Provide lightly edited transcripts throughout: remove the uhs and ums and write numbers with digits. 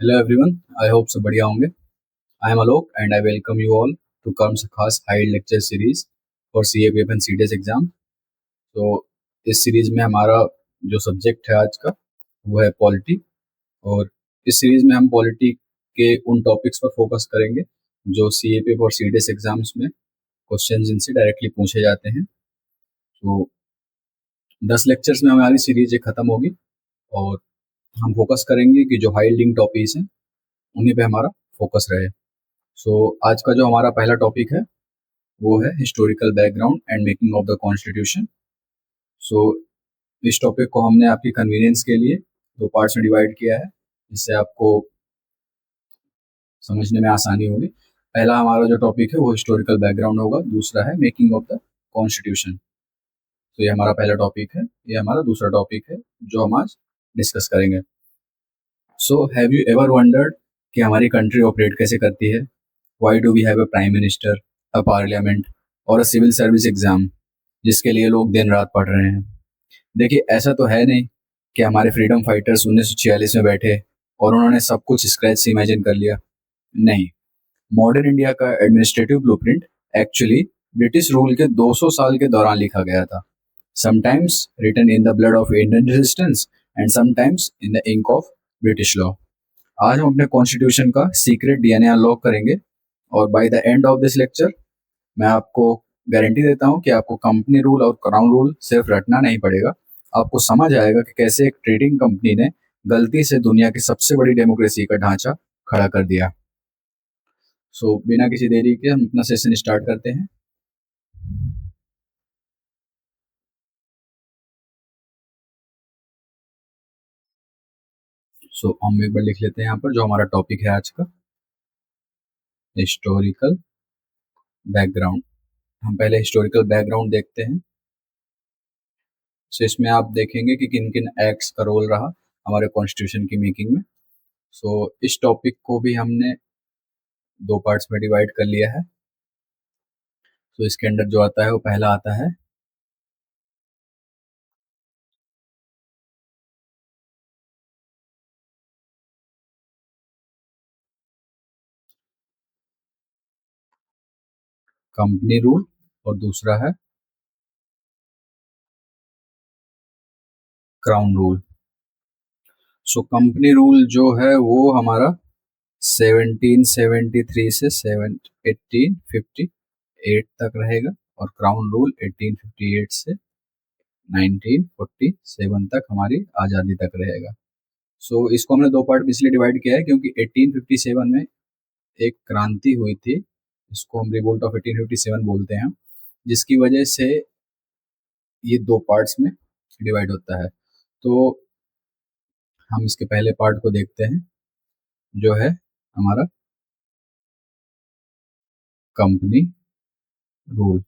Hello everyone, I hope सब बढ़िया होंगे. I am Alok and I welcome you all to Karm's खास high lecture series for CAPF and CDS exam. तो इस series में हमारा जो सब्जेक्ट है आज का वो है पॉलिटी. और इस सीरीज में हम पॉलिटी के उन टॉपिक्स पर फोकस करेंगे जो CAPF और CDS एग्जाम्स में क्वेश्चन जिनसे डायरेक्टली पूछे जाते हैं. तो 10 लेक्चर्स में हमारी सीरीज ये खत्म होगी और हम फोकस करेंगे कि जो हाई लिंक टॉपिक्स हैं उन्हीं पे हमारा फोकस रहे. सो आज का जो हमारा पहला टॉपिक है वो है historical background and making of the constitution. So इस टॉपिक को हमने आपकी कन्वीनियंस के लिए दो पार्ट्स में डिवाइड किया है जिससे आपको समझने में आसानी होगी. पहला हमारा जो टॉपिक है वो हिस्टोरिकल बैकग्राउंड होगा, दूसरा है मेकिंग ऑफ द कॉन्स्टिट्यूशन. तो ये हमारा पहला टॉपिक है, ये हमारा दूसरा टॉपिक है जो हम आज डिस्कस करेंगे. So have you ever wondered कि हमारी कंट्री ऑपरेट कैसे करती है? Why do we have a prime minister, a parliament और अ सिविल सर्विस एग्जाम जिसके लिए लोग दिन रात पढ़ रहे हैं? देखिए, ऐसा तो है नहीं कि हमारे फ्रीडम फाइटर्स 1946 में बैठे और उन्होंने सब कुछ स्क्रैच से इमेजिन कर लिया. नहीं, मॉडर्न इंडिया का administrative blueprint actually British rule के 200 साल के दौरान लिखा गया था. Sometimes written in the blood of Indian resistance and sometimes in the ink of British law. आज हम अपने कॉन्स्टिट्यूशन का सीक्रेट डीएनए अनलॉक करेंगे और by the end of this lecture मैं आपको गारंटी देता हूं कि आपको कंपनी रूल और क्राउन रूल सिर्फ रटना नहीं पड़ेगा. आपको समझ आएगा कि कैसे एक ट्रेडिंग कंपनी ने गलती से दुनिया की सबसे बड़ी डेमोक्रेसी का ढांचा खड़ा कर दिया. सो बिना किसी देरी के हम अपना सेशन स्टार्ट करते हैं. सो हम एक बार लिख लेते हैं यहाँ पर जो हमारा टॉपिक है आज का, हिस्टोरिकल बैकग्राउंड. हम पहले हिस्टोरिकल बैकग्राउंड देखते हैं. सो इसमें आप देखेंगे कि किन किन एक्ट्स का रोल रहा हमारे कॉन्स्टिट्यूशन की मेकिंग में. सो इस टॉपिक को भी हमने दो पार्ट्स में डिवाइड कर लिया है. तो इसके अंदर जो आता है वो पहला आता है कंपनी रूल और दूसरा है crown rule. So company rule जो है वो हमारा 1773 से 1858 तक रहेगा और क्राउन रूल 1858 से 1947 तक हमारी आज़ादी तक रहेगा. सो इसको हमने दो पार्ट में इसलिए डिवाइड किया है क्योंकि 1857 में एक क्रांति हुई थी, इसको हम रिवोल्ट ऑफ 1857 बोलते हैं, जिसकी वजह से ये दो पार्ट्स में डिवाइड होता है. तो हम इसके पहले पार्ट को देखते हैं जो है हमारा कंपनी रूल.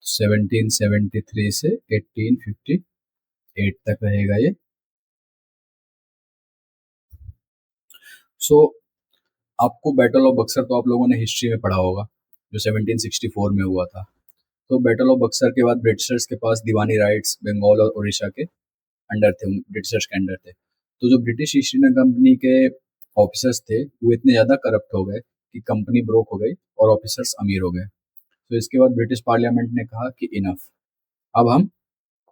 1773 से 1858 तक रहेगा ये. सो आपको बैटल ऑफ बक्सर तो आप लोगों ने हिस्ट्री में पढ़ा होगा जो 1764 में हुआ था. तो बैटल ऑफ बक्सर के बाद ब्रिटिशर्स के पास दीवानी राइट्स बंगाल और उड़ीसा के अंडर थे, ब्रिटिशर्स के अंडर थे. तो जो ब्रिटिश ईस्ट इंडिया कंपनी के ऑफिसर्स थे वो इतने ज़्यादा करप्ट हो गए कि कंपनी ब्रोक हो गई और ऑफिसर्स अमीर हो गए. तो इसके बाद ब्रिटिश पार्लियामेंट ने कहा कि इनफ, अब हम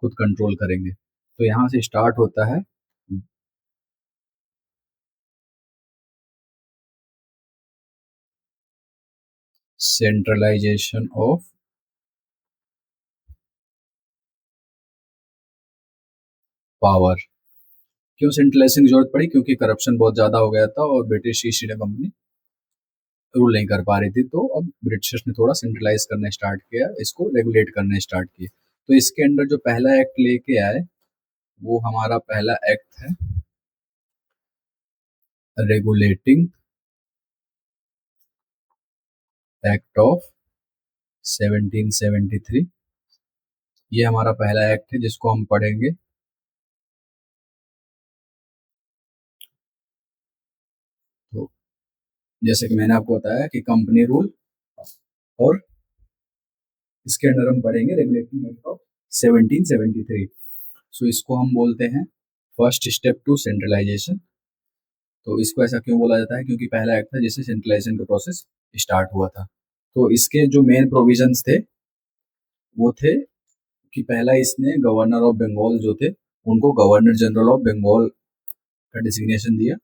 खुद कंट्रोल करेंगे. तो यहाँ से स्टार्ट होता है सेंट्रलाइजेशन ऑफ पावर. क्यों सेंट्रलाइजेशन की जरूरत पड़ी? क्योंकि करप्शन बहुत ज्यादा हो गया था और British east India company rule नहीं कर पा रही थी. तो अब ब्रिटिशर्स ने थोड़ा सेंट्रलाइज करना स्टार्ट किया, इसको रेगुलेट करना स्टार्ट किया. तो इसके अंदर जो पहला एक्ट लेके आए वो हमारा पहला एक्ट है रेगुलेटिंग एक्ट ऑफ 1773. ये हमारा पहला एक्ट है जिसको हम पढ़ेंगे. तो जैसे कि मैंने आपको बताया कि कंपनी रूल और इसके अंदर हम पढ़ेंगे रेगुलेटिंग एक्ट ऑफ 1773. सो इसको हम बोलते हैं फर्स्ट स्टेप टू सेंट्रलाइजेशन. तो इसको ऐसा क्यों बोला जाता है? क्योंकि पहला एक्ट था जिससे सेंट्रलाइजेशन का प्रोसेस स्टार्ट हुआ था। तो इसके जो मेन प्रोविजंस थे वो थे कि पहला इसने गवर्नर ऑफ बंगाल जो थे उनको गवर्नर जनरल ऑफ बंगाल का डिजिग्नेशन दिया,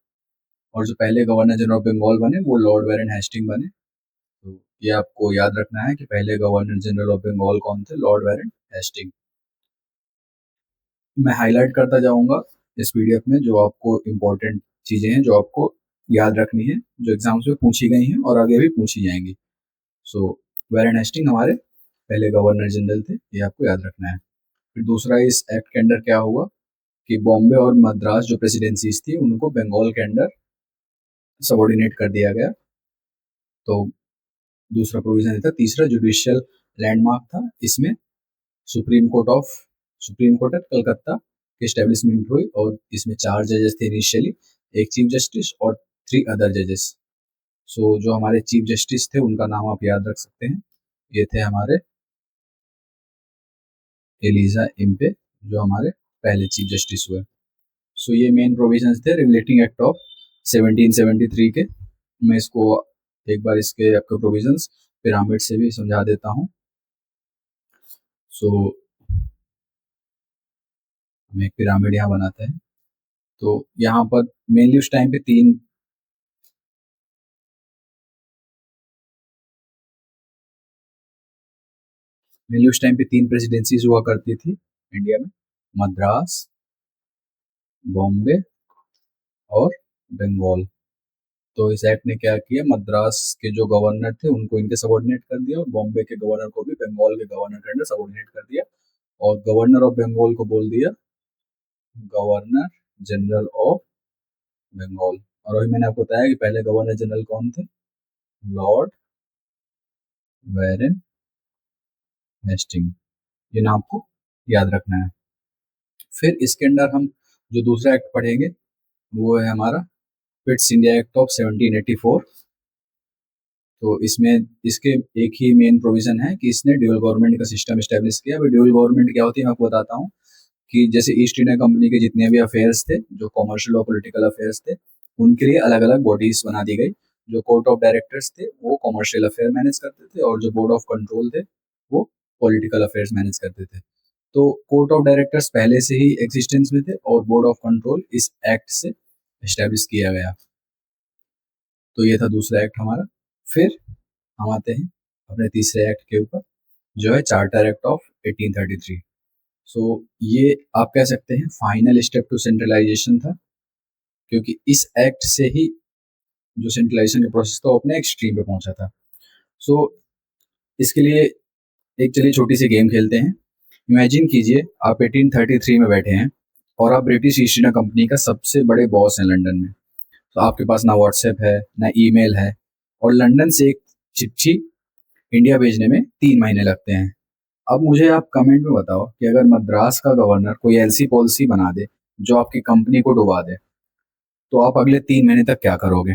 और जो पहले गवर्नर जनरल ऑफ बंगाल बने वो लॉर्ड वारेन हेस्टिंग बने। तो ये आपको याद रखना है कि पहले गवर्नर जनरल ऑफ बंगाल कौन थे? Lord Warren Hastings. मैं हाईलाइट करता जाऊंगा इस पीडीएफ में जो आपको इम्पोर्टेंट चीजें हैं जो आपको याद रखनी है, जो एग्जाम्स में पूछी गई हैं और आगे भी पूछी जाएंगी। सो वारेन हेस्टिंग हमारे पहले गवर्नर जनरल थे, ये आपको याद रखना है। फिर दूसरा इस एक्ट के अंडर क्या हुआ कि बॉम्बे और मद्रास जो प्रेसिडेंसीज थी उनको बंगाल के अंडर सबॉर्डिनेट कर दिया गया। तो दूसरा प्रोविजन था। तीसरा जुडिशियल लैंडमार्क था, इसमें supreme court of supreme court at Calcutta की एस्टेब्लिशमेंट हुई, और इसमें 4 जजेस थे इनिशियली, एक चीफ जस्टिस और 3 अदर जजेस। सो जो हमारे चीफ जस्टिस थे उनका नाम आप याद रख सकते हैं, ये थे हमारे एलिजा इम्पे, जो हमारे पहले चीफ जस्टिस हुए। सो ये मेन प्रोविजंस थे रिलेटिंग एक्ट ऑफ 1773 के। मैं इसको एक बार इसके आपके प्रोविजंस पिरामिड से भी समझा देता हूँ। सो हम एक पिरामिड यहाँ बनाते हैं। तो यहाँ पर मेनली उस टाइम पे तीन प्रेसिडेंसीज हुआ करती थी इंडिया में, मद्रास, बॉम्बे और बंगाल। तो इस एक्ट ने क्या किया, मद्रास के जो गवर्नर थे उनको इनके सबॉर्डिनेट कर दिया, और बॉम्बे के गवर्नर को भी बंगाल के गवर्नर के अंडर सबॉर्डिनेट कर दिया, और गवर्नर ऑफ बंगाल को बोल दिया गवर्नर जनरल ऑफ बंगाल। और वही मैंने आपको बताया कि पहले गवर्नर जनरल कौन थे? Lord Warren Hastings. ये नाम आपको याद रखना है। फिर इसके अंदर हम जो दूसरा एक्ट पढ़ेंगे वो है हमारा पिट्स इंडिया एक्ट ऑफ 1784। तो इसमें इसके एक ही मेन प्रोविजन है कि इसने ड्यूअल गवर्नमेंट का सिस्टम स्टैब्लिश किया। अभी ड्यूअल गवर्नमेंट क्या होती है मैं आपको बताता हूँ कि जैसे ईस्ट इंडिया कंपनी के जितने भी अफेयर्स थे, जो कॉमर्शियल और पॉलिटिकल अफेयर्स थे, उनके लिए अलग अलग बॉडीज बना दी गई। जो कोर्ट ऑफ डायरेक्टर्स थे वो कॉमर्शियल अफेयर मैनेज करते थे, और जो बोर्ड ऑफ कंट्रोल थे वो पॉलिटिकल अफेयर्स मैनेज करते थे। तो कोर्ट ऑफ डायरेक्टर्स पहले से ही एग्जिस्टेंस में थे, और बोर्ड ऑफ कंट्रोल इस एक्ट से एस्टेब्लिश किया गया। तो ये था दूसरा एक्ट हमारा। फिर हम आते हैं अपने तीसरे एक्ट के ऊपर, जो है चार्टर एक्ट ऑफ 1833। सो ये आप कह सकते हैं फाइनल स्टेप टू सेंट्रलाइजेशन था, क्योंकि इस एक्ट से ही जो सेंट्रलाइजेशन का प्रोसेस था वो अपने एक्सट्रीम पे पहुंचा था। सो इसके लिए एक चलिए छोटी सी गेम खेलते हैं। इमेजिन कीजिए आप 1833 में बैठे हैं और आप ब्रिटिश ईस्ट इंडिया कंपनी का सबसे बड़े बॉस हैं लंदन में। तो आपके पास ना व्हाट्सएप है ना ईमेल है, और लंदन से एक चिट्ठी इंडिया भेजने में 3 महीने लगते हैं। अब मुझे आप कमेंट में बताओ कि अगर मद्रास का गवर्नर कोई ऐसी पॉलिसी बना दे जो आपकी कंपनी को डुबा दे, तो आप अगले 3 महीने तक क्या करोगे?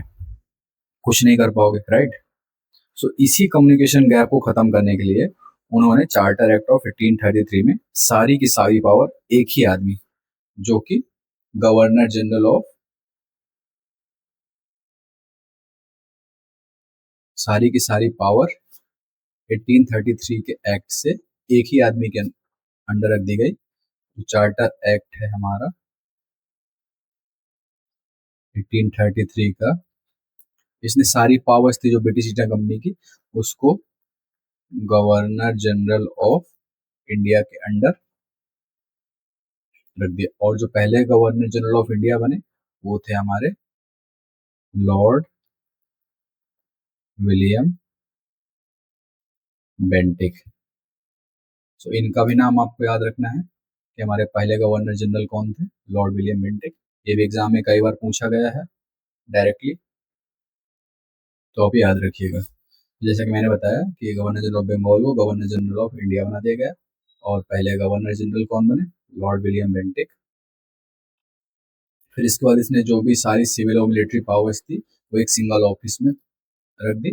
कुछ नहीं कर पाओगे, राइट? सो इसी कम्युनिकेशन गैप को खत्म करने के लिए उन्होंने चार्टर एक्ट ऑफ 1833 में सारी की सारी पावर एक ही आदमी, जो कि गवर्नर जनरल ऑफ सारी की सारी पावर 1833 के एक्ट से एक ही आदमी के अंडर रख दी गई। तो चार्टर एक्ट है हमारा 1833 का। इसने सारी पावर्स थी जो ब्रिटिश ईस्ट इंडिया कंपनी की, उसको गवर्नर जनरल ऑफ इंडिया के अंडर रख दिया। और जो पहले गवर्नर जनरल ऑफ इंडिया बने वो थे हमारे लॉर्ड विलियम बेंटिक। सो इनका भी नाम आपको याद रखना है कि हमारे पहले गवर्नर जनरल कौन थे? Lord William Bentinck. ये भी एग्जाम में कई बार पूछा गया है डायरेक्टली, तो आप याद रखिएगा। जैसा कि मैंने बताया कि गवर्नर जनरल ऑफ बंगाल को गवर्नर जनरल ऑफ इंडिया बना दिया गया, और पहले गवर्नर जनरल कौन बने? Lord William Bentinck. फिर इसके बाद इसने जो भी सारी सिविल और मिलिट्री पावर्स थी वो एक सिंगल ऑफिस में रख दी,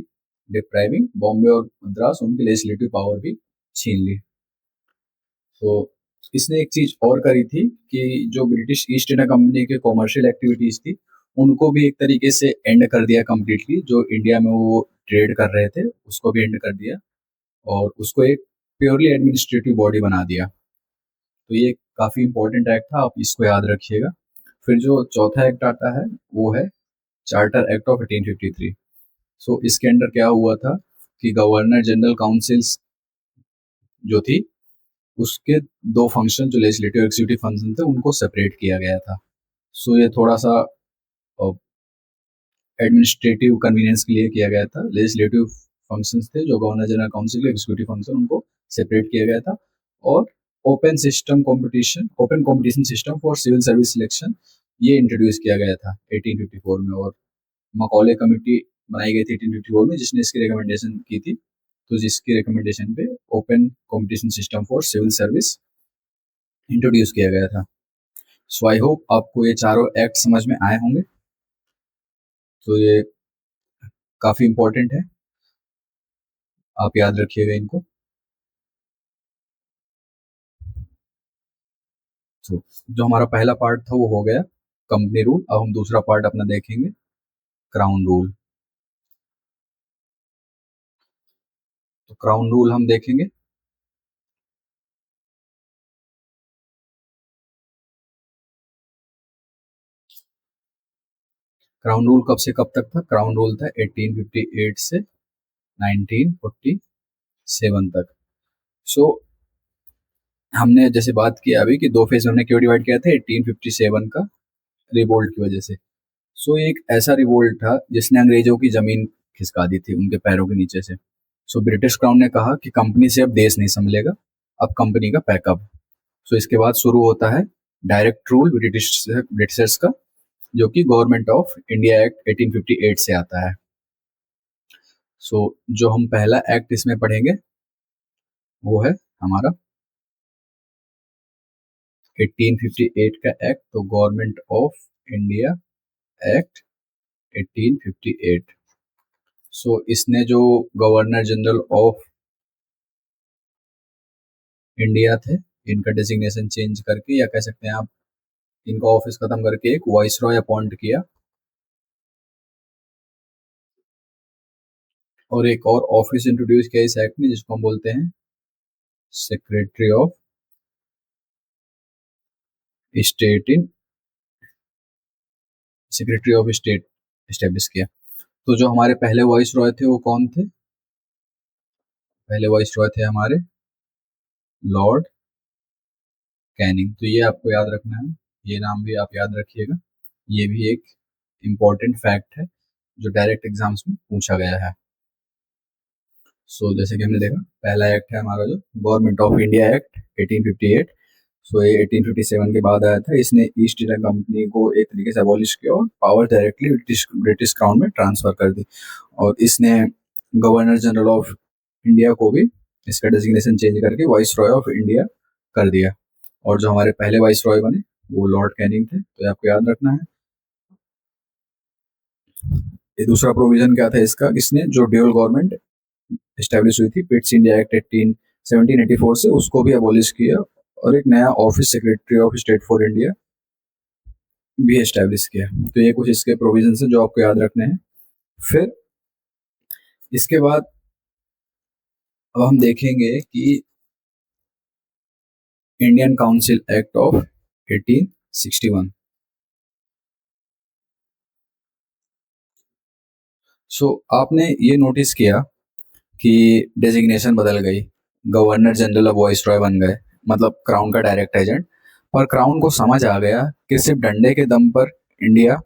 डिप्राइविंग बॉम्बे और मद्रास उनकी लेजिस्लेटिव पावर भी छीन ली। तो इसने एक चीज और करी थी कि जो ब्रिटिश ईस्ट इंडिया कंपनी के कॉमर्शियल एक्टिविटीज थी उनको भी एक तरीके से एंड कर दिया कंप्लीटली। जो इंडिया में वो ट्रेड कर रहे थे उसको भी एंड कर दिया और उसको एक प्योरली एडमिनिस्ट्रेटिव बॉडी बना दिया। तो ये काफ़ी इंपॉर्टेंट एक्ट था, आप इसको याद रखिएगा। फिर जो चौथा एक्ट आता है वो है चार्टर एक्ट ऑफ 1853। सो इसके अंडर क्या हुआ था कि गवर्नर जनरल काउंसिल्स जो थी उसके दो फंक्शन, जो लेजिस्लेटिव एग्जीक्यूटिव फंक्शन थे, उनको सेपरेट किया गया था। सो ये थोड़ा सा एडमिनिस्ट्रेटिव कन्वीनियंस के लिए किया गया था। लेजिस्लेटिव फंक्शंस थे जो गवर्नर जनरल काउंसिल के, एग्जीक्यूटिव फंक्शन, उनको सेपरेट किया गया था। और open competition system for civil service selection ये इंट्रोड्यूस किया गया था 1854 में। और मकौले कमेटी बनाई गई थी 1854 में, जिसने इसकी रिकमेंडेशन की थी। तो जिसकी रिकमेंडेशन पे open competition system for civil service introduce किया गया था। सो आई होप आपको ये चारों एक्ट समझ में आए होंगे। तो ये काफी इंपॉर्टेंट है, आप याद रखिएगा इनको। तो जो हमारा पहला पार्ट था वो हो गया कंपनी रूल। अब हम दूसरा पार्ट अपना देखेंगे, क्राउन रूल। तो क्राउन रूल हम देखेंगे। क्राउन रूल कब से कब तक था? क्राउन रूल था 1858 से 1947 तक। सो हमने जैसे बात किया अभी कि दो फेज में हमने क्यों डिवाइड किया था, 1857 का रिवोल्ट की वजह से। सो एक ऐसा रिवोल्ट था जिसने अंग्रेजों की जमीन खिसका दी थी उनके पैरों के नीचे से। सो ब्रिटिश क्राउन ने कहा कि कंपनी से अब देश नहीं संभलेगा, अब कंपनी का पैकअप। सो इसके बाद शुरू होता है डायरेक्ट रूल ब्रिटिशर्स का, जो कि गवर्नमेंट ऑफ इंडिया एक्ट 1858 से आता है। सो जो हम पहला एक्ट इसमें पढ़ेंगे वो है हमारा 1858 का एक्ट, तो गवर्नमेंट ऑफ इंडिया एक्ट 1858। सो इसने जो गवर्नर जनरल ऑफ इंडिया थे इनका डेजिग्नेशन चेंज करके, या कह सकते हैं आप इनका ऑफिस खत्म करके, एक वाइसरॉय अपॉइंट किया। और एक और ऑफिस इंट्रोड्यूस किया इस एक्ट में, जिसको हम बोलते हैं secretary of state in secretary of state establish किया। तो जो हमारे पहले वॉइस रॉय थे वो कौन थे? पहले वॉइस रॉय थे हमारे लॉर्ड कैनिंग। तो ये आपको याद रखना है, ये नाम भी आप याद रखिएगा। ये भी एक इम्पॉर्टेंट फैक्ट है जो डायरेक्ट एग्जाम्स में पूछा गया है। सो जैसे कि हमने देखा, पहला एक्ट है हमारा जो गवर्नमेंट ऑफ इंडिया एक्ट 1858। सो ये 1857 के बाद आया था। इसने ईस्ट इंडिया कंपनी को एक तरीके से अबॉलिश किया और पावर डायरेक्टली ब्रिटिश क्राउन में ट्रांसफर कर दी। और इसने गवर्नर जनरल ऑफ इंडिया को भी इसका डेजिग्नेशन चेंज करके वाइस रॉय ऑफ इंडिया कर दिया। और जो हमारे पहले वाइस रॉय बने वो लॉर्ड कैनिंग थे, तो ये आपको याद रखना है। ये दूसरा प्रोविजन क्या था इसका, इसने जो ड्यूअल गवर्नमेंट एस्टेब्लिश हुई थी पिट्स इंडिया एक्ट 1784 से, उसको भी अबॉलिश किया और एक नया office secretary of state for India भी एस्टेब्लिश किया। तो ये कुछ इसके प्रोविजन है जो आपको याद रखने हैं। फिर इसके बाद अब हम देखेंगे कि इंडियन काउंसिल एक्ट ऑफ 1861। सो आपने ये नोटिस किया कि डेजिग्नेशन बदल गई, गवर्नर जनरल अब वॉइस रॉय बन गए, मतलब क्राउन का डायरेक्ट एजेंट। पर क्राउन को समझ आ गया कि सिर्फ डंडे के दम पर इंडिया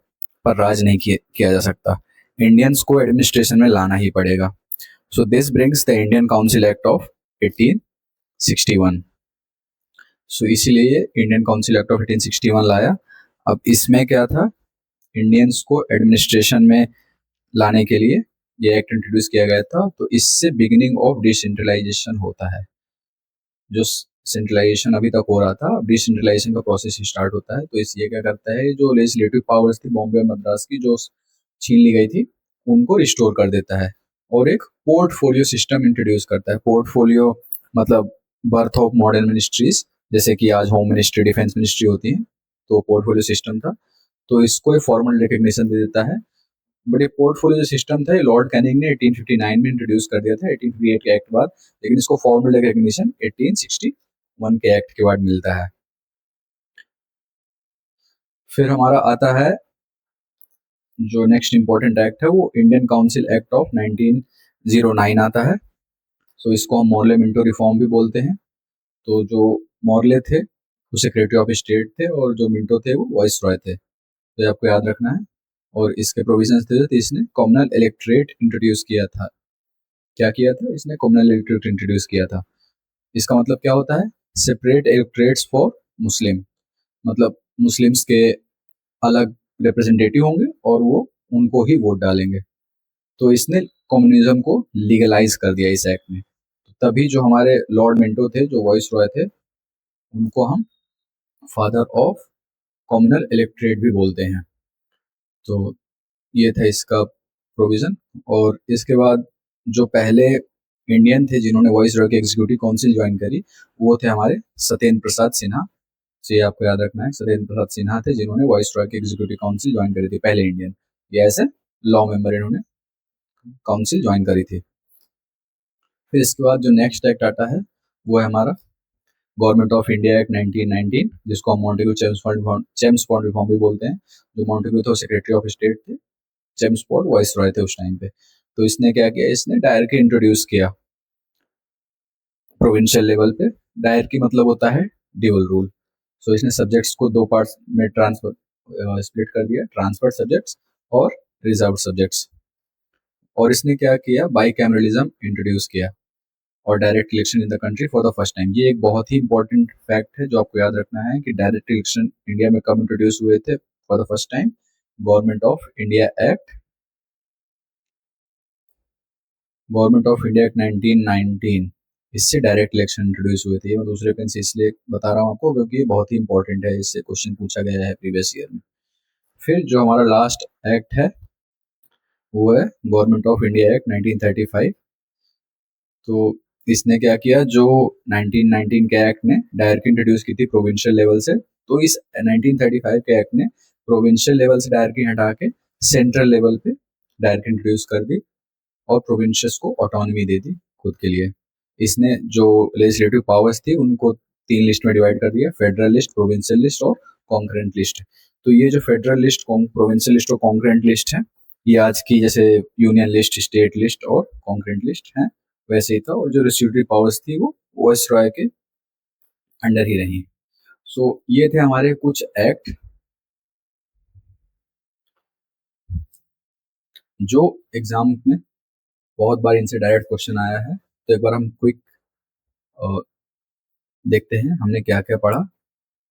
पर राज नहीं किया जा सकता, इंडियंस को एडमिनिस्ट्रेशन में लाना ही पड़ेगा। So this brings the Indian council act of 1861। सो इसीलिए इंडियन काउंसिल एक्ट ऑफ 1861 लाया। अब इसमें क्या था, इंडियंस को एडमिनिस्ट्रेशन में लाने के लिए ये एक्ट इंट्रोड्यूस किया गया था। तो इससे बिगिनिंग ऑफ डिसेंट्रलाइजेशन होता है। जो सेंट्रलाइजेशन अभी तक हो रहा था, अब डिसेंट्रलाइजेशन का प्रोसेस स्टार्ट होता है। तो इसलिए क्या करता है, जो लेजिस्लेटिव पावर्स थी बॉम्बे और मद्रास की जो छीन ली गई थी, उनको रिस्टोर कर देता है और एक पोर्टफोलियो सिस्टम इंट्रोड्यूस करता है। पोर्टफोलियो मतलब बर्थ ऑफ मॉडर्न मिनिस्ट्रीज, जैसे कि आज होम मिनिस्ट्री, डिफेंस मिनिस्ट्री होती है, तो पोर्टफोलियो सिस्टम था। तो इसको फॉर्मल रिकग्निशन दे देता है। बट ये पोर्टफोलियो जो सिस्टम था लॉर्ड कैनिंग ने 1859 में इंट्रोड्यूस कर दिया था 1858 के एक्ट बाद, लेकिन इसको फॉर्मल रिकग्निशन 1861 के एक्ट के बाद मिलता है। फिर हमारा आता है जो नेक्स्ट इंपॉर्टेंट एक्ट है वो इंडियन काउंसिल एक्ट ऑफ 1909 आता है। सो इसको हम मॉर्ले मिंटो रिफॉर्म भी बोलते हैं। तो जो मॉर्ले थे वो सेक्रेटरी ऑफ स्टेट थे और जो मिंटो थे वो वाइस रॉय थे, तो ये आपको याद रखना है। और इसके प्रोविजंस थे तो इसने कॉमनल इलेक्ट्रेट इंट्रोड्यूस किया था। क्या किया था इसने? कॉमनल इलेक्ट्रेट इंट्रोड्यूस किया था। इसका मतलब क्या होता है? सेपरेट इलेक्ट्रेट्स फॉर मुस्लिम, मतलब मुस्लिम्स के अलग रिप्रेजेंटेटिव होंगे और वो उनको ही वोट डालेंगे। तो इसने कम्युनिज्म को लीगलाइज कर दिया इस एक्ट में। तभी जो हमारे लॉर्ड मिंटो थे जो वॉइस रॉय थे उनको हम फादर ऑफ कॉमनल इलेक्ट्रेट भी बोलते हैं। तो ये था इसका प्रोविजन। और इसके बाद जो पहले इंडियन थे जिन्होंने वॉइस रॉय की एग्जीक्यूटिव काउंसिल ज्वाइन करी वो थे हमारे सत्येंद्र प्रसाद सिन्हा। तो ये आपको याद रखना है, सत्येंद्र प्रसाद सिन्हा थे जिन्होंने वॉइस रॉय की एग्जीक्यूटिव काउंसिल ज्वाइन करी थी, पहले इंडियन। ये एज ए लॉ मेंबर इन्होंने काउंसिल ज्वाइन करी थी। फिर इसके बाद जो नेक्स्ट एक्ट आता है वो है हमारा गवर्नमेंट ऑफ इंडिया एक्ट 1919, जिसको हम मॉन्टेग्यू चेम्सफोर्ड रिफॉर्म भी बोलते हैं। जो मॉन्टेग्यू थे सेक्रेटरी ऑफ स्टेट थे, चेम्सफोर्ड वॉइस रॉय थे उस टाइम पे। तो इसने क्या किया, इसने डायरकी इंट्रोड्यूस किया प्रोविंशियल लेवल पे। डायरकी मतलब होता है ड्यूल रूल। सो इसने सब्जेक्ट्स को दो पार्ट्स में ट्रांसफर स्प्लिट कर दिया, ट्रांसफर सब्जेक्ट्स और रिजर्व सब्जेक्ट्स। और इसने क्या किया, बाई कैमरलिज्म इंट्रोड्यूस किया और direct election in the country for the first time. ये एक बहुत ही इंपॉर्टेंट फैक्ट है जो आपको याद रखना है कि डायरेक्ट इलेक्शन इंडिया में कब इंट्रोड्यूस हुए थे for the first time? Government of India act 1919, इससे डायरेक्ट इलेक्शन इंट्रोड्यूस हुए थे। ये मैं दूसरे पेन से इसलिए बता रहा हूँ आपको क्योंकि ये बहुत ही इंपॉर्टेंट है, इससे क्वेश्चन पूछा गया है प्रीवियस ईयर में। फिर जो हमारा लास्ट एक्ट है वो है गवर्नमेंट ऑफ इंडिया एक्ट 1935। तो इसने क्या किया, जो 1919 के एक्ट ने डायरेक्ट इंट्रोड्यूस की थी प्रोविंशियल लेवल से, तो इस 1935 के एक्ट ने प्रोविंशियल लेवल से डायरेक्ट हटा के सेंट्रल लेवल पे डायरेक्ट इंट्रोड्यूस कर दी और प्रोविंसेस को ऑटोनॉमी दे दी खुद के लिए। इसने जो लेजिस्लेटिव पावर्स थी उनको तीन लिस्ट में डिवाइड कर दिया, फेडरल लिस्ट, प्रोविंशियल लिस्ट और कॉन्करेंट लिस्ट। तो ये जो फेडरल लिस्ट, प्रोविंशियल लिस्ट और कॉन्करेंट लिस्ट है, ये आज की जैसे यूनियन लिस्ट, स्टेट लिस्ट और कॉन्करेंट लिस्ट है वैसे ही था। और जो रेस्टिट्यूटिव पावर्स थी वो वॉइस रॉय के अंडर ही रही। सो ये थे हमारे कुछ एक्ट जो एग्जाम में बहुत बार इनसे डायरेक्ट क्वेश्चन आया है। तो एक बार हम क्विक देखते हैं हमने क्या क्या पढ़ा।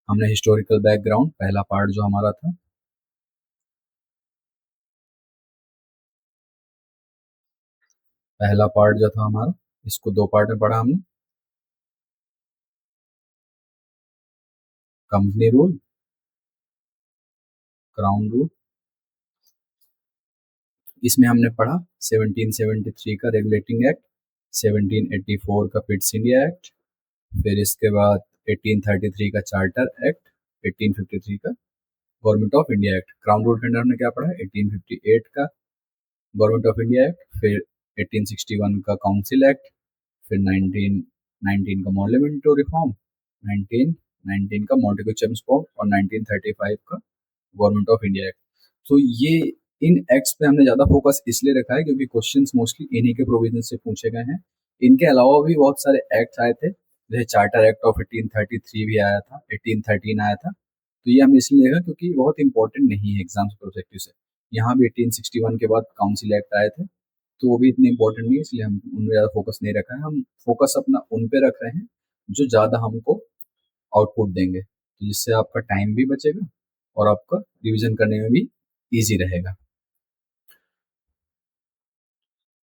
हमने हिस्टोरिकल बैकग्राउंड पहला पार्ट जो हमारा था, पहला पार्ट जो था हमारा, इसको दो पार्ट में पढ़ा हमने। कंपनी रूल, क्राउन रूल, इसमें हमने पढ़ा 1773 का रेगुलेटिंग एक्ट, 1784 का पिट्स इंडिया एक्ट, फिर इसके बाद 1833 का चार्टर एक्ट, 1853 का government of India act. Crown rule के अंडर हमने क्या पढ़ा, 1858 का गवर्नमेंट ऑफ इंडिया एक्ट, फिर 1861 का काउंसिल एक्ट, फिर 1919 का मॉर्लेमेंटो रिफॉर्म, 1919 का मॉन्टेग्यू चेम्सफोर्ड और 1935 का गवर्नमेंट ऑफ इंडिया एक्ट। तो ये इन एक्ट्स पे हमने ज्यादा फोकस इसलिए रखा है क्योंकि क्वेश्चंस मोस्टली इन्हीं के प्रोविजन से पूछे गए हैं। इनके अलावा भी बहुत सारे एक्ट आए थे, जैसे चार्टर एक्ट ऑफ 1833 भी आया था, 1813 आया था। तो ये हम इसलिए लेगा क्योंकि बहुत इंपॉर्टेंट नहीं है एग्जाम प्रोजेक्टिव से। यहाँ भी 1861 के बाद काउंसिल एक्ट आए थे तो वो भी इतने इंपॉर्टेंट नहीं है, इसलिए हम उन पर ज्यादा फोकस नहीं रखा है। हम फोकस अपना उन पे रख रहे हैं जो ज्यादा हमको आउटपुट देंगे, तो जिससे आपका टाइम भी बचेगा और आपका रिवीजन करने में भी इजी रहेगा।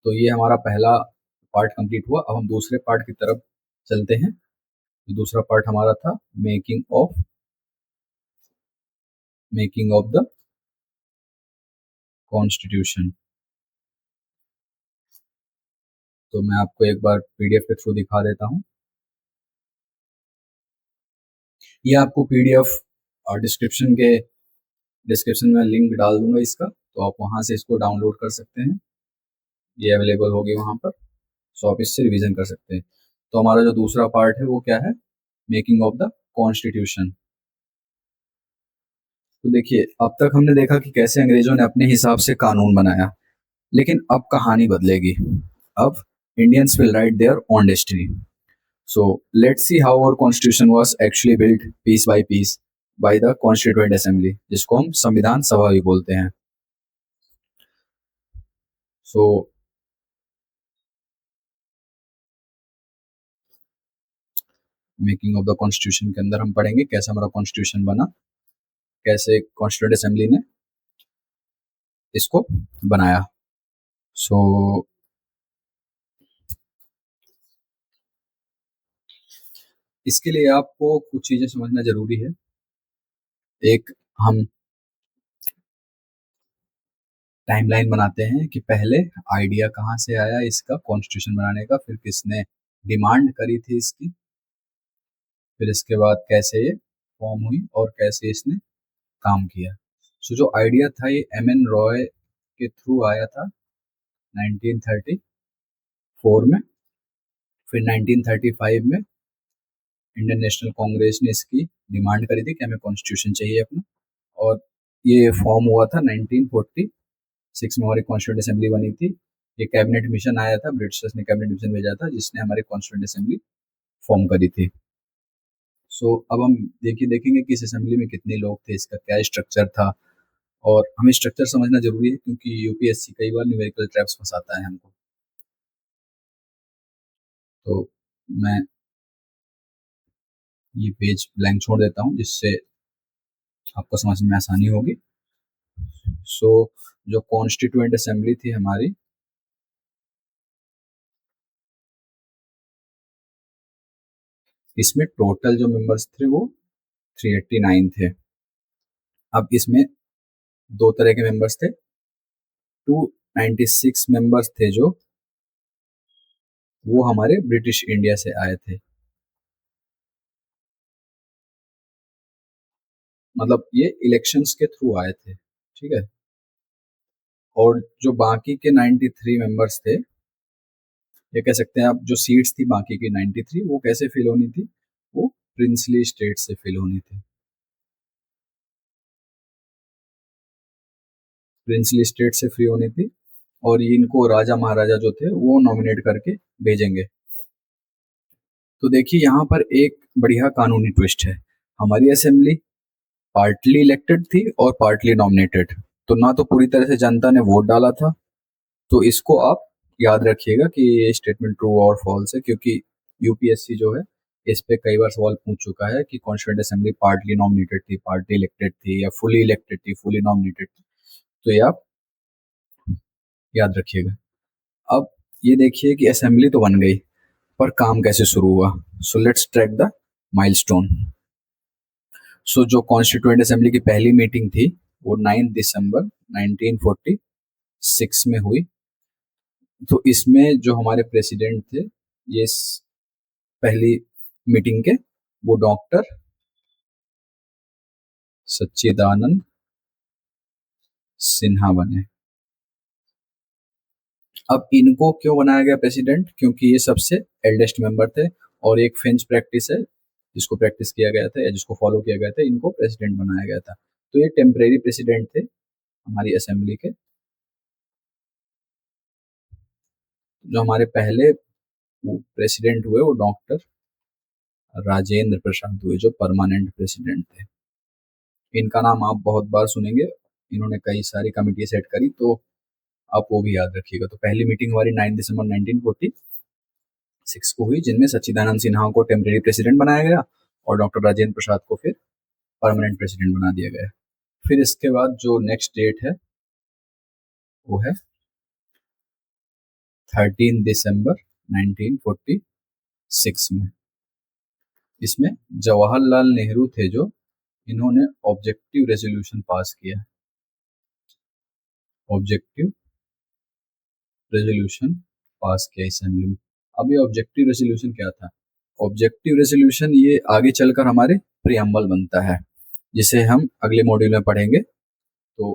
तो ये हमारा पहला पार्ट कंप्लीट हुआ। अब हम दूसरे पार्ट की तरफ चलते हैं। दूसरा पार्ट हमारा था मेकिंग ऑफ द कॉन्स्टिट्यूशन। तो मैं आपको एक बार पीडीएफ के थ्रू दिखा देता हूँ। ये आपको पीडीएफ डिस्क्रिप्शन के डिस्क्रिप्शन में लिंक डाल दूंगा इसका, तो आप वहां से इसको डाउनलोड कर सकते हैं, ये अवेलेबल होगी वहां पर, सो आप इससे रिवीजन कर सकते हैं। तो हमारा जो दूसरा पार्ट है वो क्या है, मेकिंग ऑफ द कॉन्स्टिट्यूशन। तो देखिए, अब तक हमने देखा कि कैसे अंग्रेजों ने अपने हिसाब से कानून बनाया, लेकिन अब कहानी बदलेगी। अब Indians will write their own destiny. So let's see how our constitution was actually built piece by the Constituent Assembly, जिसको हम संविधान सभा भी बोलते हैं। So making of the constitution के अंदर हम पढ़ेंगे कैसे हमारा कॉन्स्टिट्यूशन बना, कैसे कॉन्स्टिट्यूंट असेंबली ने इसको बनाया। सो इसके लिए आपको कुछ चीजें समझना जरूरी है। एक हम टाइमलाइन बनाते हैं कि पहले आइडिया कहाँ से आया इसका कॉन्स्टिट्यूशन बनाने का, फिर किसने डिमांड करी थी इसकी, फिर इसके बाद कैसे ये फॉर्म हुई और कैसे इसने काम किया। सो जो आइडिया था ये एम.एन. रॉय के थ्रू आया था 1934 में। फिर 1935 में इंडियन नेशनल कांग्रेस ने इसकी डिमांड करी थी कि हमें कॉन्स्टिट्यूशन चाहिए अपना, और ये फॉर्म हुआ था 1946 में, हमारी कॉन्स्टिट्यूंट असेंबली बनी थी। ये कैबिनेट मिशन आया था, ब्रिटिशर्स ने कैबिनेट मिशन भेजा था जिसने हमारी कॉन्स्टिट्यूंट असेंबली फॉर्म करी थी। सो अब हम देखेंगे कि इस असेंबली में कितने लोग थे, इसका क्या स्ट्रक्चर था, और हमें स्ट्रक्चर समझना जरूरी है क्योंकि यूपीएससी कई बार न्यूमेरिकल ट्रैप्स फंसाता है हमको। तो मैं ये पेज ब्लैंक छोड़ देता हूँ जिससे आपको समझने में आसानी होगी। सो जो कॉन्स्टिट्यूएंट असेंबली थी हमारी, इसमें टोटल जो मेंबर्स थे वो 389 थे। अब इसमें दो तरह के मेंबर्स थे, 296 मेंबर्स थे जो वो हमारे ब्रिटिश इंडिया से आए थे, मतलब ये इलेक्शंस के थ्रू आए थे, ठीक है। और जो बाकी के 93 मेंबर्स थे, ये कह सकते हैं आप, जो सीट्स थी बाकी की 93, वो कैसे फिल होनी थी, वो प्रिंसली स्टेट से फिल होनी थी। प्रिंसली स्टेट से फ्री होनी थी, और इनको राजा महाराजा जो थे वो नॉमिनेट करके भेजेंगे। तो देखिए यहाँ पर एक बढ़िया कानूनी ट्विस्ट है, हमारी असेंबली पार्टली इलेक्टेड थी और पार्टली नॉमिनेटेड, तो ना तो पूरी तरह से जनता ने वोट डाला था। तो इसको आप याद रखिएगा कि ये स्टेटमेंट ट्रू और फॉल्स है, क्योंकि यूपीएससी जो है इस पे कई बार सवाल पूछ चुका है कि कॉन्स्टिट्यूएंट असेंबली पार्टली नॉमिनेटेड थी, पार्टली इलेक्टेड थी, या फुली इलेक्टेड थी, फुली नॉमिनेटेड थी। तो ये आप याद रखिएगा। अब ये देखिए कि असेंबली तो बन गई, पर काम कैसे शुरू हुआ। So let's track the milestone. So जो कॉन्स्टिट्यूएंट असेंबली की पहली मीटिंग थी वो 9 दिसंबर 1946 में हुई। तो इसमें जो हमारे प्रेसिडेंट थे ये पहली मीटिंग के, वो डॉक्टर सच्चिदानंद सिन्हा बने। अब इनको क्यों बनाया गया प्रेसिडेंट, क्योंकि ये सबसे एल्डेस्ट मेंबर थे, और एक फिंच प्रैक्टिस है जिसको प्रैक्टिस किया गया था या जिसको फॉलो किया गया था, इनको प्रेसिडेंट बनाया गया था। तो ये टेम्परेरी प्रेसिडेंट थे हमारी असेंबली के। जो हमारे पहले प्रेसिडेंट हुए वो डॉक्टर राजेंद्र प्रसाद हुए, जो परमानेंट प्रेसिडेंट थे। इनका नाम आप बहुत बार सुनेंगे, इन्होंने कई सारी कमिटी सेट करी, तो आप वो भी याद रखिएगा। तो पहली मीटिंग हमारी 9 दिसंबर 1946 को हुई, जिनमें सच्चिदानंद सिन्हा को टेम्परेरी प्रेसिडेंट बनाया गया और डॉक्टर राजेंद्र प्रसाद को फिर परमानेंट प्रेसिडेंट बना दिया गया। फिर इसके बाद जो नेक्स्ट डेट है वो है 13 दिसंबर 1946 में। इसमें जवाहरलाल नेहरू थे जो, इन्होंने ऑब्जेक्टिव रेजोल्यूशन पास किया। ऑब्जेक्टिव रेजोल्यूशन पास किया असेंबली में। अब ये ऑब्जेक्टिव रेजोल्यूशन क्या था? ऑब्जेक्टिव रेजोल्यूशन ये आगे चलकर हमारे प्रियम्बल बनता है, जिसे हम अगले मॉड्यूल में पढ़ेंगे। तो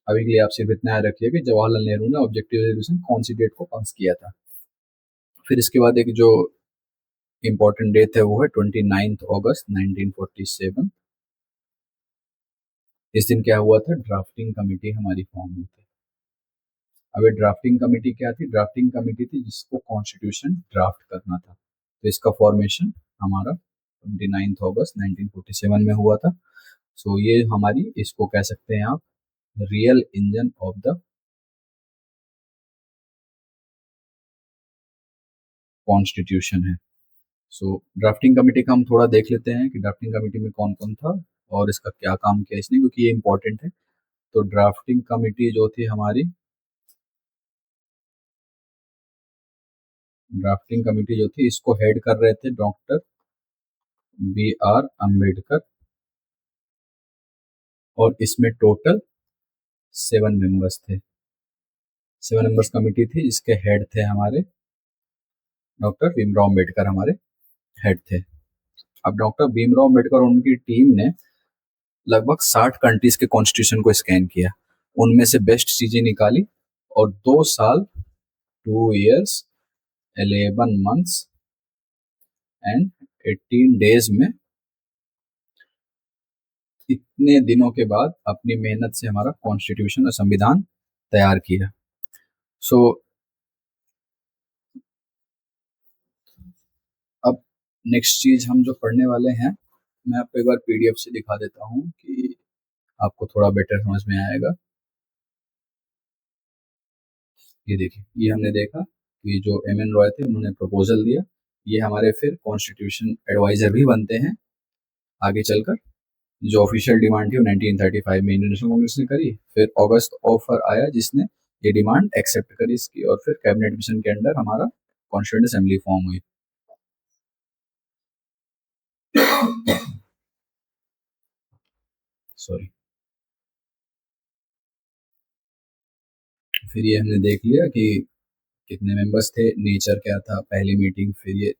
अभी के लिए आप सिर्फ इतना याद रखिए कि जवाहरलाल नेहरू ने ऑब्जेक्टिव रेजोल्यूशन कौन सी डेट को पास किया था। फिर इसके बाद एक जो इम्पोर्टेंट डेट है वो है 29 अगस्त 1947। इस दिन क्या हुआ था, ड्राफ्टिंग कमेटी हमारी फॉर्म हुई थी। अब ये ड्राफ्टिंग कमेटी क्या थी, ड्राफ्टिंग कमेटी थी जिसको कॉन्स्टिट्यूशन ड्राफ्ट करना था। तो इसका फॉर्मेशन हमारा 29 अगस्त 1947 में हुआ था। सो ये हमारी, इसको कह सकते हैं आप, real engine of the constitution है। सो ड्राफ्टिंग कमेटी का हम थोड़ा देख लेते हैं कि ड्राफ्टिंग कमेटी में कौन कौन था और इसका क्या काम किया इसने, क्योंकि ये इंपॉर्टेंट है। तो ड्राफ्टिंग कमेटी जो थी हमारी, ड्राफ्टिंग कमेटी जो थी इसको हेड कर रहे थे डॉक्टर B.R. अम्बेडकर, और इसमें टोटल 7 मेंबर्स थे। 7 मेंबर्स कमेटी थी, इसके हेड थे हमारे डॉक्टर भीमराव अम्बेडकर, हमारे हेड थे। अब डॉक्टर भीमराव अम्बेडकर और उनकी टीम ने लगभग 60 कंट्रीज के कॉन्स्टिट्यूशन को स्कैन किया, उनमें से बेस्ट चीजें निकाली, और 2 साल 2 ईयर्स 11 मंथ्स एंड 18 डेज में, इतने दिनों के बाद अपनी मेहनत से हमारा कॉन्स्टिट्यूशन और संविधान तैयार किया। सो अब नेक्स्ट चीज हम जो पढ़ने वाले हैं, मैं आपको एक बार PDF से दिखा देता हूँ कि आपको थोड़ा बेटर समझ में आएगा। ये देखिए, ये हमने देखा कि जो M.N. रॉय थे उन्होंने प्रपोजल दिया, ये हमारे फिर कॉन्स्टिट्यूशन एडवाइजर भी बनते हैं आगे चलकर। जो ऑफिशियल डिमांड थी वो 1935 में इंडियन नेशनल कांग्रेस ने करी, फिर अगस्त ऑफर आया जिसने ये डिमांड एक्सेप्ट करी इसकी, और फिर कैबिनेट मिशन के अंडर हमारा कॉन्स्टिट्यूंट असेंबली फॉर्म हुई। सॉरी। फिर ये हमने देख लिया कि कितने मेंबर्स थे, नेचर क्या था, पहली मीटिंग, फिर ये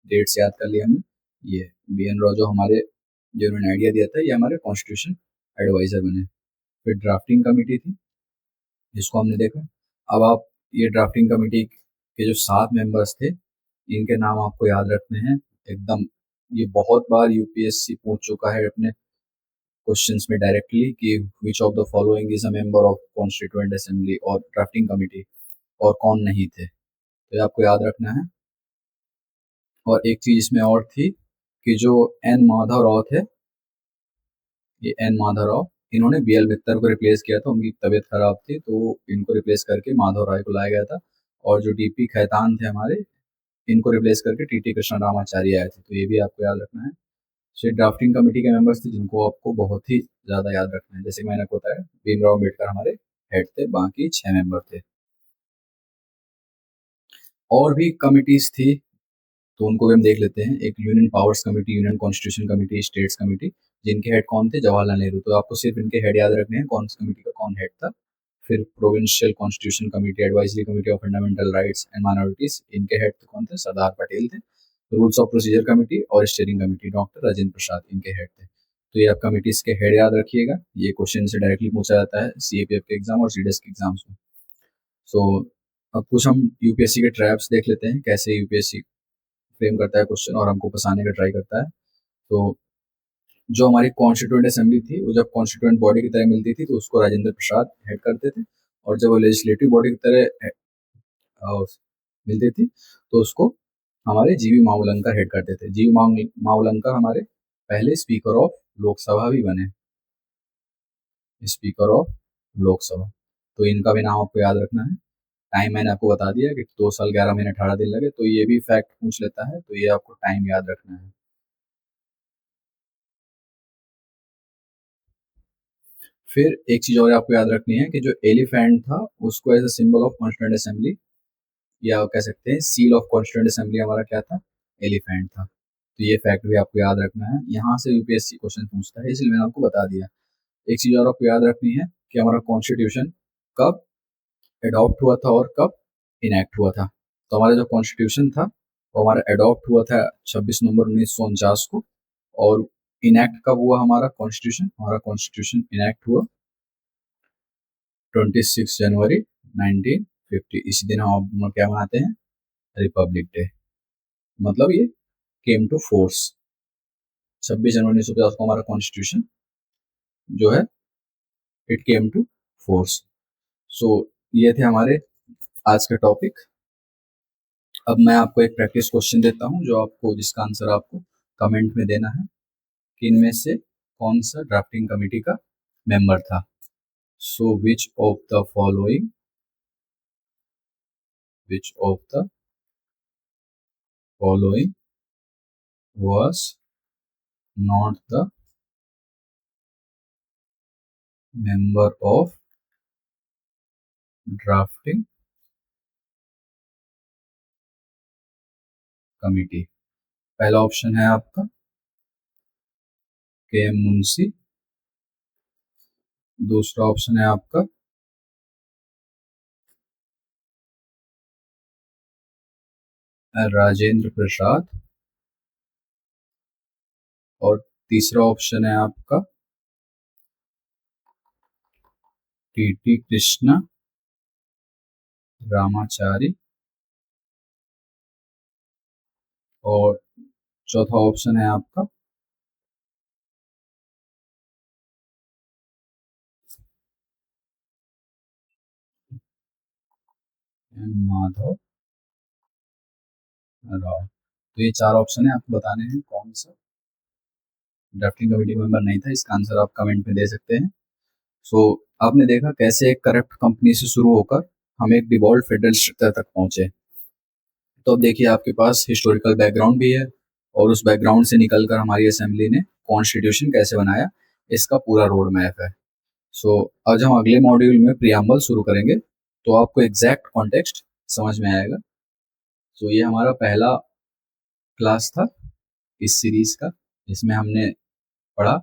डेट्स याद कर लिया हमने। ये B.N. रॉय जो हमारे, जो उन्होंने आइडिया दिया था, ये हमारे कॉन्स्टिट्यूशन एडवाइजर बने। फिर ड्राफ्टिंग कमेटी थी जिसको हमने देखा। अब आप ये ड्राफ्टिंग कमेटी के जो 7 मेंबर्स थे, इनके नाम आपको याद रखने हैं एकदम। ये बहुत बार UPSC पूछ चुका है अपने क्वेश्चंस में डायरेक्टली कि विच of the following is a member of constituent assembly और ड्राफ्टिंग कमेटी, और कौन नहीं थे, तो ये आपको याद रखना है। और एक चीज इसमें और थी कि जो N माधव राव थे, ये N माधव राव, इन्होंने BL मित्तर को रिप्लेस किया था, उनकी तबीयत खराब थी तो इनको रिप्लेस करके माधव राय को लाया गया था। और जो DP खैतान थे हमारे, इनको रिप्लेस करके TT कृष्ण रामाचार्य आए थे, तो ये भी आपको याद रखना है। तो ड्राफ्टिंग कमेटी के मेंबर्स थे जिनको आपको बहुत ही ज्यादा याद रखना है। जैसे कि मैंने आपको बताया, भीमराव अम्बेडकर हमारे हेड थे, बाकी 6 मेंबर थे। और भी कमिटीज थी तो उनको भी हम देख लेते हैं। एक union powers committee, union constitution committee, states committee, जिनके हेड कौन थे, जवाहरलाल नेहरू। तो आपको सिर्फ इनके हेड याद रखने हैं, कौन सी कमेटी का कौन हेड था। फिर provincial constitution committee, advisory committee of fundamental rights and minorities, इनके हेड कौन थे, सरदार पटेल थे। रूल्स ऑफ प्रोसीजर कमेटी और steering committee, doctor Rajendra Prasad, इनके हेड थे। तो ये आप कमिटीज के हेड याद रखिएगा, ये क्वेश्चन से डायरेक्टली पूछा जाता है CAPF के एग्जाम और CDS के एग्जाम्स में। सो अब कुछ हम UPSC के ट्रैप्स देख लेते हैं, कैसे UPSC फ्रेम करता है क्वेश्चन और हमको फंसाने का ट्राई करता है। तो जो हमारी कॉन्स्टिट्यूएंट असेंबली थी, वो जब कॉन्स्टिट्यूएंट बॉडी की तरह मिलती थी तो उसको राजेंद्र प्रसाद हेड करते थे, और जब वो लेजिस्लेटिव बॉडी की तरह मिलती थी तो उसको हमारे GV मावलंकर हेड करते थे। GV मावलंकर हमारे पहले स्पीकर ऑफ लोकसभा भी बने, स्पीकर ऑफ लोकसभा। तो इनका भी नाम आपको याद रखना है। टाइम मैंने आपको बता दिया कि 2 साल 11 महीने 18 दिन लगे, तो ये भी फैक्ट पूछ लेता है, तो ये आपको टाइम याद रखना है। फिर एक चीज और आपको याद रखनी है कि जो एलिफेंट था उसको as a symbol of constituent assembly, या कह सकते हैं सील ऑफ कॉन्स्टिट्यूएंट असेंबली, हमारा क्या था, एलिफेंट था। तो ये फैक्ट भी आपको याद रखना है, यहाँ से UPSC क्वेश्चन पूछता है, इसलिए मैंने आपको बता दिया। एक चीज और आपको याद रखनी है कि हमारा कॉन्स्टिट्यूशन कब अडॉप्ट हुआ था और कब इनैक्ट हुआ था। तो हमारा जो कॉन्स्टिट्यूशन था वो हमारा अडॉप्ट हुआ था 26 नवंबर 1949 को, और इनैक्ट कब हुआ हमारा कॉन्स्टिट्यूशन, हमारा कॉन्स्टिट्यूशन इनैक्ट हुआ 26 जनवरी 1950, इसी दिन हम क्या मनाते हैं, रिपब्लिक डे। मतलब ये केम टू फोर्स, 26 जनवरी 1950 को हमारा कॉन्स्टिट्यूशन जो है इट केम टू फोर्स। सो ये थे हमारे आज के टॉपिक। अब मैं आपको एक प्रैक्टिस क्वेश्चन देता हूँ जो आपको, जिसका आंसर आपको कमेंट में देना है कि इनमें से कौन सा ड्राफ्टिंग कमेटी का मेंबर था। So which of the following was not the member of drafting committee. पहला ऑप्शन है आपका के एम मुंशी, दूसरा ऑप्शन है आपका राजेंद्र प्रसाद, और तीसरा ऑप्शन है आपका टी कृष्णा रामाचारी, और चौथा ऑप्शन है आपका माधव राव। तो ये चार ऑप्शन है, आपको बताने हैं कौन सा ड्राफ्टिंग कमेटी मेंबर नहीं था। इसका आंसर आप कमेंट में दे सकते हैं। सो आपने देखा कैसे एक करप्ट कंपनी से शुरू होकर हम एक डिवॉल्ट फेडरल स्ट्रक्चर तक पहुंचे। तो अब देखिए आपके पास हिस्टोरिकल बैकग्राउंड भी है, और उस बैकग्राउंड से निकलकर हमारी असेंबली ने कॉन्स्टिट्यूशन कैसे बनाया, इसका पूरा रोड मैप है। सो आज हम अगले मॉड्यूल में प्रियम्बल शुरू करेंगे, तो आपको एग्जैक्ट कॉन्टेक्स्ट समझ में आएगा। सो ये हमारा पहला क्लास था इस सीरीज का, जिसमें हमने पढ़ा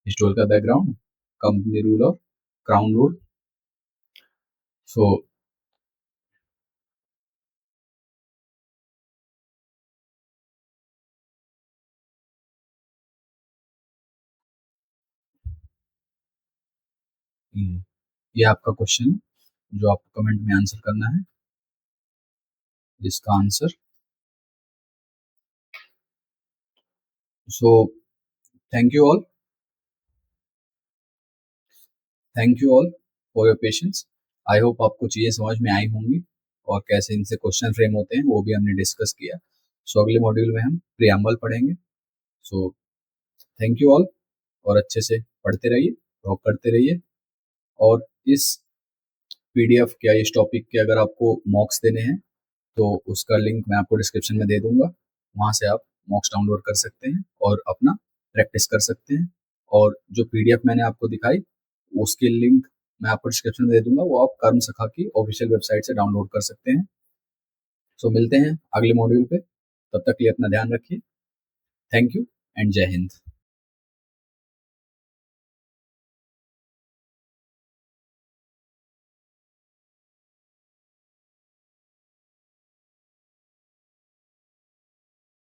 हिस्टोरिकल बैकग्राउंड, कंपनी रूल और क्राउन रूल। सो ये आपका क्वेश्चन है जो आपको कमेंट में आंसर करना है, जिसका answer so thank you all for your patience. I hope आपको चीज़ें समझ में आई होंगी, और कैसे इनसे क्वेश्चन फ्रेम होते हैं वो भी हमने डिस्कस किया। सो अगले मॉड्यूल में हम प्रियम्बल पढ़ेंगे। सो थैंक यू ऑल, और अच्छे से पढ़ते रहिए, ड्रॉप करते रहिए। और इस पीडीएफ या इस टॉपिक के अगर आपको मॉक्स देने हैं तो उसका लिंक मैं आपको डिस्क्रिप्शन में दे दूंगा, वहाँ से आप मॉक्स डाउनलोड कर सकते हैं और अपना प्रैक्टिस कर सकते हैं। और जो पीडीएफ मैंने आपको दिखाई उसकी लिंक मैं आपको डिस्क्रिप्शन में दे दूंगा, वो आप कर्म सखा की ऑफिशियल वेबसाइट से डाउनलोड कर सकते हैं। सो मिलते हैं अगले मॉड्यूल पे, तब तक के लिए अपना ध्यान रखिए। थैंक यू एंड जय हिंद।